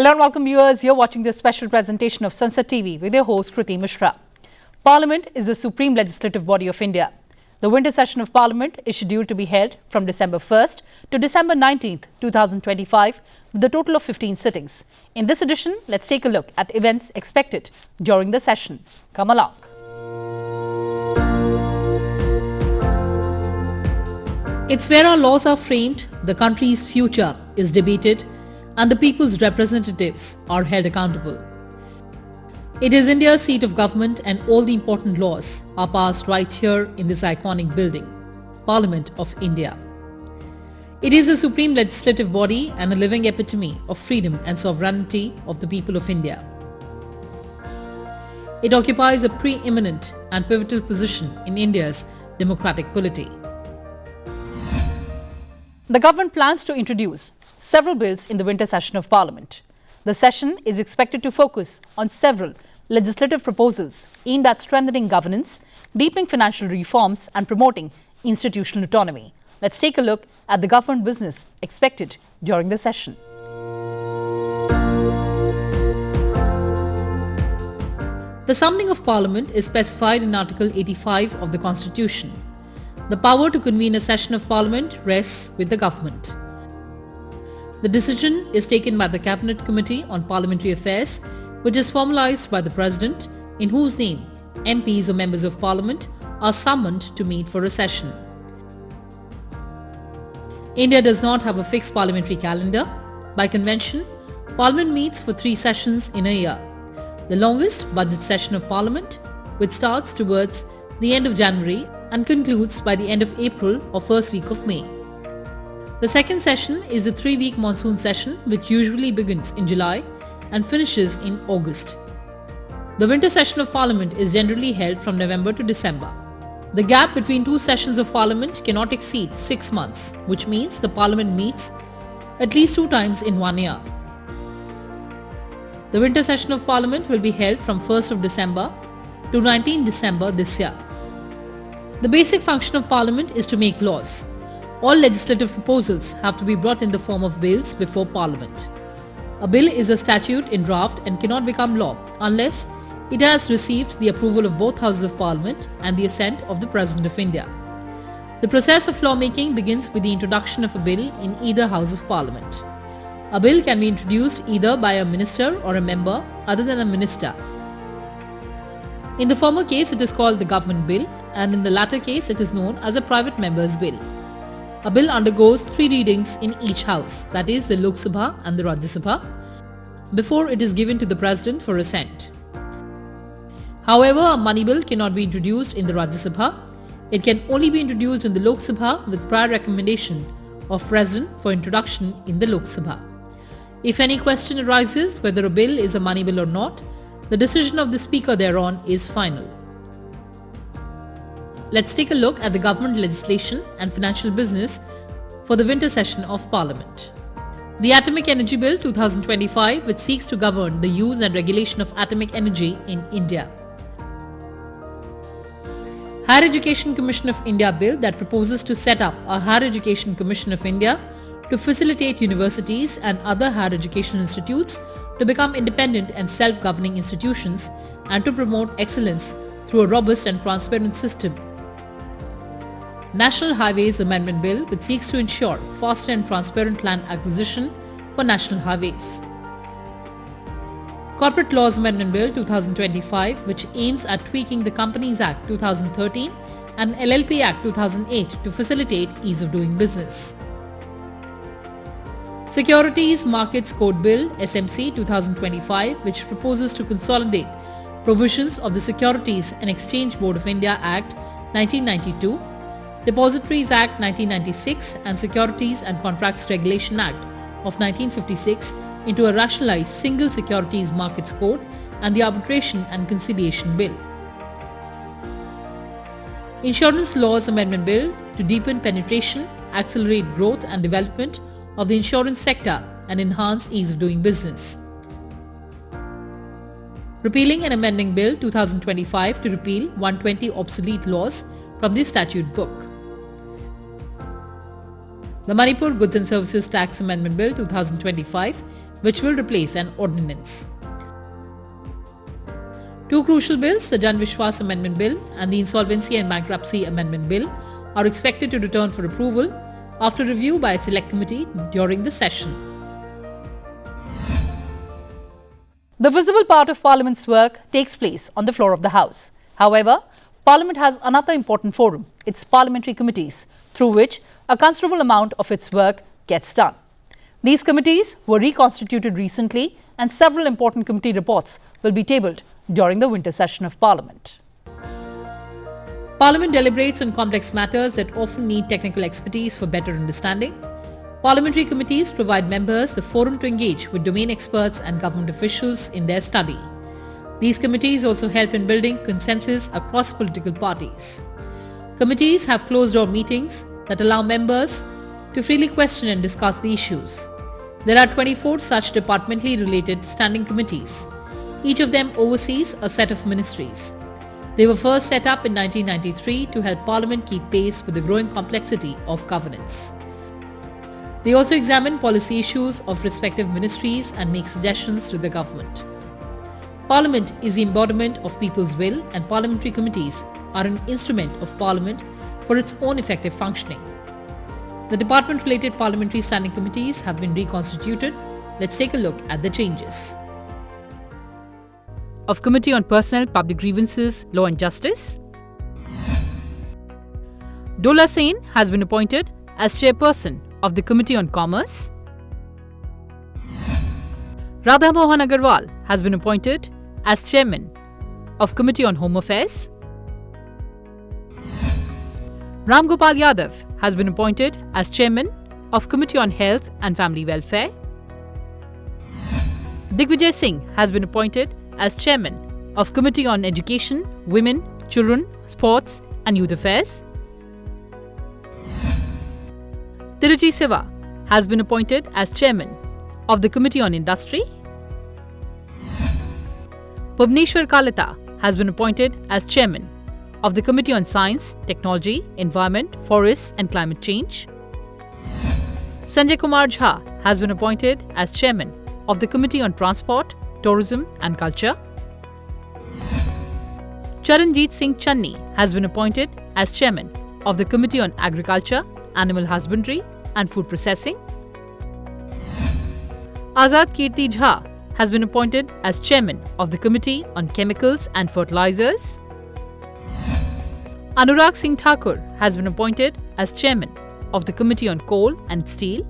Hello and welcome viewers. You're watching this special presentation of Sansad TV with your host Kriti Mishra. Parliament is the supreme legislative body of India. The winter session of Parliament is scheduled to be held from December 1st to December 19th, 2025 with a total of 15 sittings. In this edition, let's take a look at events expected during the session. Come along. It's where our laws are framed, the country's future is debated, and the people's representatives are held accountable. It is India's seat of government and all the important laws are passed right here in this iconic building, Parliament of India. It is the supreme legislative body and a living epitome of freedom and sovereignty of the people of India. It occupies a preeminent and pivotal position in India's democratic polity. The government plans to introduce several bills in the winter session of Parliament. The session is expected to focus on several legislative proposals aimed at strengthening governance, deepening financial reforms and promoting institutional autonomy. Let's take a look at the government business expected during the session. The summoning of Parliament is specified in Article 85 of the Constitution. The power to convene a session of Parliament rests with the government. The decision is taken by the Cabinet Committee on Parliamentary Affairs, which is formalised by the President, in whose name MPs or Members of Parliament are summoned to meet for a session. India does not have a fixed parliamentary calendar. By convention, Parliament meets for 3 sessions in a year. The longest budget session of Parliament, which starts towards the end of January and concludes by the end of April or first week of May. The second session is the 3-week monsoon session, which usually begins in July and finishes in August. The winter session of Parliament is generally held from November to December. The gap between 2 sessions of Parliament cannot exceed 6 months, which means the Parliament meets at least 2 times in 1 year. The winter session of Parliament will be held from 1st of December to 19 December this year. The basic function of Parliament is to make laws. All legislative proposals have to be brought in the form of bills before Parliament. A bill is a statute in draft and cannot become law unless it has received the approval of both Houses of Parliament and the assent of the President of India. The process of lawmaking begins with the introduction of a bill in either House of Parliament. A bill can be introduced either by a minister or a member other than a minister. In the former case, it is called the government bill, and in the latter case, it is known as a private member's bill. A bill undergoes 3 readings in each house, that is the Lok Sabha and the Rajya Sabha, before it is given to the President for assent. However, a money bill cannot be introduced in the Rajya Sabha. It can only be introduced in the Lok Sabha with prior recommendation of President for introduction in the Lok Sabha. If any question arises whether a bill is a money bill or not, the decision of the Speaker thereon is final. Let's take a look at the government legislation and financial business for the winter session of Parliament. The Atomic Energy Bill 2025, which seeks to govern the use and regulation of atomic energy in India. Higher Education Commission of India Bill that proposes to set up a Higher Education Commission of India to facilitate universities and other higher education institutes to become independent and self-governing institutions and to promote excellence through a robust and transparent system. National Highways Amendment Bill, which seeks to ensure faster and transparent land acquisition for national highways. Corporate Laws Amendment Bill 2025, which aims at tweaking the Companies Act 2013 and LLP Act 2008 to facilitate ease of doing business. Securities Markets Code Bill SMC 2025, which proposes to consolidate provisions of the Securities and Exchange Board of India Act 1992, Depositories Act 1996 and Securities and Contracts Regulation Act of 1956 into a rationalized single securities markets code and the Arbitration and Conciliation Bill. Insurance Laws Amendment Bill to deepen penetration, accelerate growth and development of the insurance sector and enhance ease of doing business. Repealing and Amending Bill 2025 to repeal 120 obsolete laws from the statute book. The Manipur Goods and Services Tax Amendment Bill 2025, which will replace an ordinance. Two crucial bills, the Jan Vishwas Amendment Bill and the Insolvency and Bankruptcy Amendment Bill, are expected to return for approval after review by a select committee during the session. The visible part of Parliament's work takes place on the floor of the House. However, Parliament has another important forum, its parliamentary committees, through which a considerable amount of its work gets done. These committees were reconstituted recently and several important committee reports will be tabled during the winter session of Parliament. Parliament deliberates on complex matters that often need technical expertise for better understanding. Parliamentary committees provide members the forum to engage with domain experts and government officials in their study. These committees also help in building consensus across political parties. Committees have closed-door meetings that allow members to freely question and discuss the issues. There are 24 such departmentally related standing committees. Each of them oversees a set of ministries. They were first set up in 1993 to help Parliament keep pace with the growing complexity of governance. They also examine policy issues of respective ministries and make suggestions to the government. Parliament is the embodiment of people's will, and parliamentary committees are an instrument of Parliament for its own effective functioning. The department-related parliamentary standing committees have been reconstituted. Let's take a look at the changes. Of Committee on Personnel, Public Grievances, Law and Justice, Dola Sen has been appointed as chairperson of the Committee on Commerce. Radha Mohan Agarwal has been appointed as chairman of Committee on Home Affairs. Ram Gopal Yadav has been appointed as chairman of Committee on Health and Family Welfare. Digvijay Singh has been appointed as chairman of Committee on Education, Women, Children, Sports and Youth Affairs. Tiruchi Siva has been appointed as chairman of the Committee on Industry. Bhuvneshwar Kalata has been appointed as chairman of the Committee on Science, Technology, Environment, Forests and Climate Change. Sanjay Kumar Jha has been appointed as chairman of the Committee on Transport, Tourism and Culture. Charanjit Singh Channi has been appointed as chairman of the Committee on Agriculture, Animal Husbandry and Food Processing. Azad Kirti Jha has been appointed as chairman of the Committee on Chemicals and Fertilizers. Anurag Singh Thakur has been appointed as chairman of the Committee on Coal and Steel.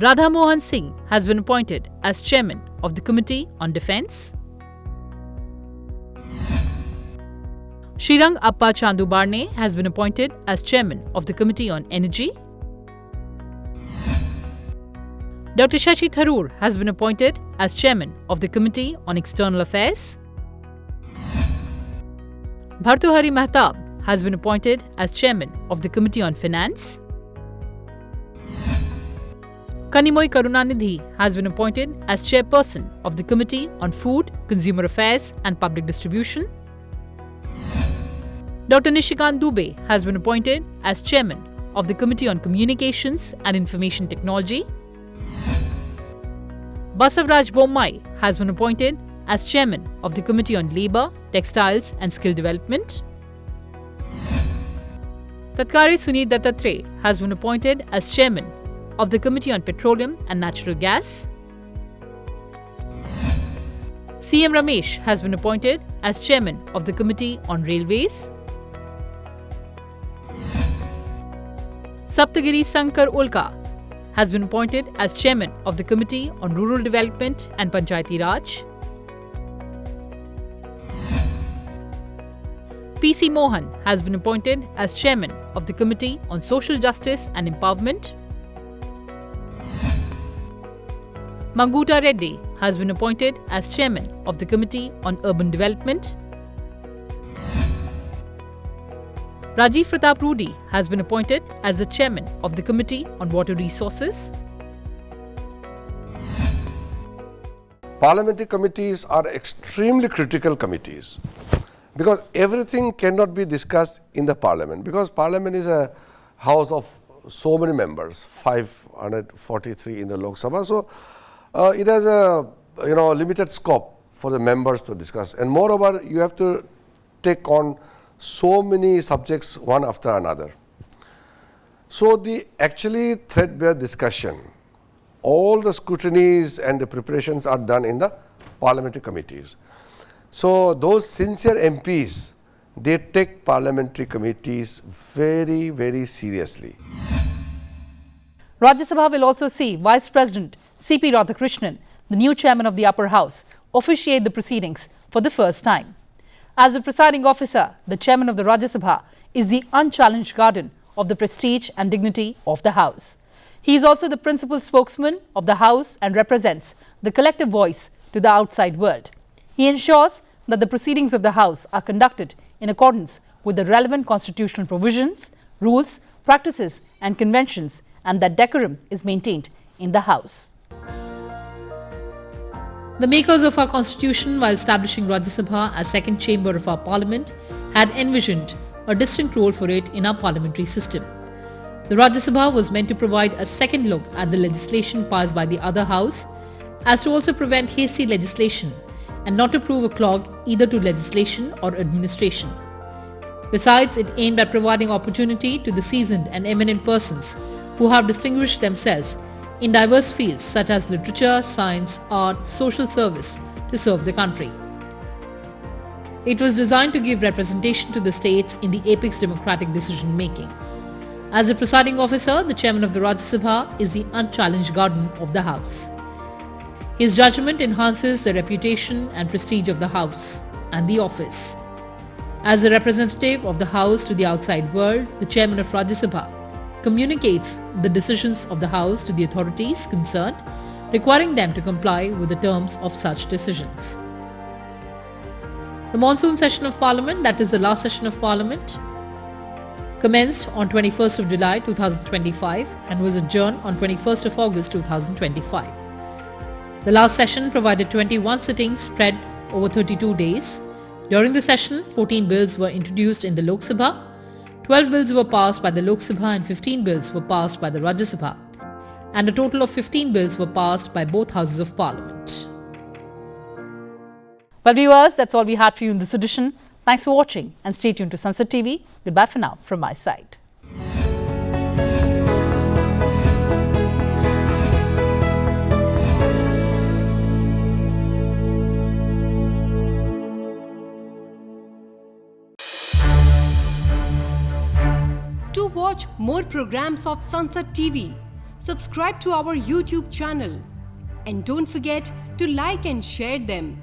Radha Mohan Singh has been appointed as chairman of the Committee on Defence. Srirang Appa Chandu Barne has been appointed as chairman of the Committee on Energy. Dr. Shashi Tharoor has been appointed as chairman of the Committee on External Affairs. Bhartuhari Mehtab has been appointed as chairman of the Committee on Finance. Kanimoy Karunanidhi has been appointed as chairperson of the Committee on Food, Consumer Affairs and Public Distribution. Dr. Nishikant Dubey has been appointed as chairman of the Committee on Communications and Information Technology. Basavraj Bommai has been appointed as chairman of the Committee on Labour, Textiles and Skill Development. Tatkare Sunit Dattatray has been appointed as chairman of the Committee on Petroleum and Natural Gas. C.M. Ramesh has been appointed as chairman of the Committee on Railways. Saptagiri Sankar Ulka has been appointed as chairman of the Committee on Rural Development and Panchayati Raj. P.C. Mohan has been appointed as chairman of the Committee on Social Justice and Empowerment. Manguta Reddy has been appointed as chairman of the Committee on Urban Development. Rajiv Pratap Rudi has been appointed as the chairman of the Committee on Water Resources. Parliamentary committees are extremely critical committees because everything cannot be discussed in the Parliament, because Parliament is a house of so many members, 543 in the Lok Sabha. So it has a limited scope for the members to discuss, and moreover you have to take on so many subjects one after another. So the actually threadbare discussion, all the scrutinies and the preparations are done in the parliamentary committees. So those sincere MPs, they take parliamentary committees very, very seriously. Rajya Sabha will also see Vice President C.P. Radhakrishnan, the new chairman of the upper house, officiate the proceedings for the first time. As the presiding officer, the chairman of the Rajya Sabha is the unchallenged guardian of the prestige and dignity of the house. He is also the principal spokesman of the house and represents the collective voice to the outside world. He ensures that the proceedings of the house are conducted in accordance with the relevant constitutional provisions, rules, practices and conventions, and that decorum is maintained in the house. The makers of our constitution, while establishing Rajya Sabha as second chamber of our parliament, had envisioned a distinct role for it in our parliamentary system. The Rajya Sabha was meant to provide a second look at the legislation passed by the other house, as to also prevent hasty legislation and not to prove a clog either to legislation or administration. Besides, it aimed at providing opportunity to the seasoned and eminent persons who have distinguished themselves in diverse fields such as literature, science, art, social service to serve the country. It was designed to give representation to the states in the apex democratic decision making. As the presiding officer, the chairman of the Rajya Sabha is the unchallenged guardian of the house. His judgment enhances the reputation and prestige of the house and the office. As a representative of the house to the outside world, the chairman of Rajya Sabha communicates the decisions of the house to the authorities concerned, requiring them to comply with the terms of such decisions. The monsoon session of Parliament, that is the last session of Parliament, commenced on 21st of July 2025 and was adjourned on 21st of August 2025. The last session provided 21 sittings spread over 32 days. During the session, 14 bills were introduced in the Lok Sabha, 12 bills were passed by the Lok Sabha and 15 bills were passed by the Rajya Sabha, and a total of 15 bills were passed by both houses of Parliament. Well, viewers, that's all we had for you in this edition. Thanks for watching and stay tuned to Sansad TV. Goodbye for now from my side. To watch more programs of Sansad TV, subscribe to our YouTube channel and don't forget to like and share them.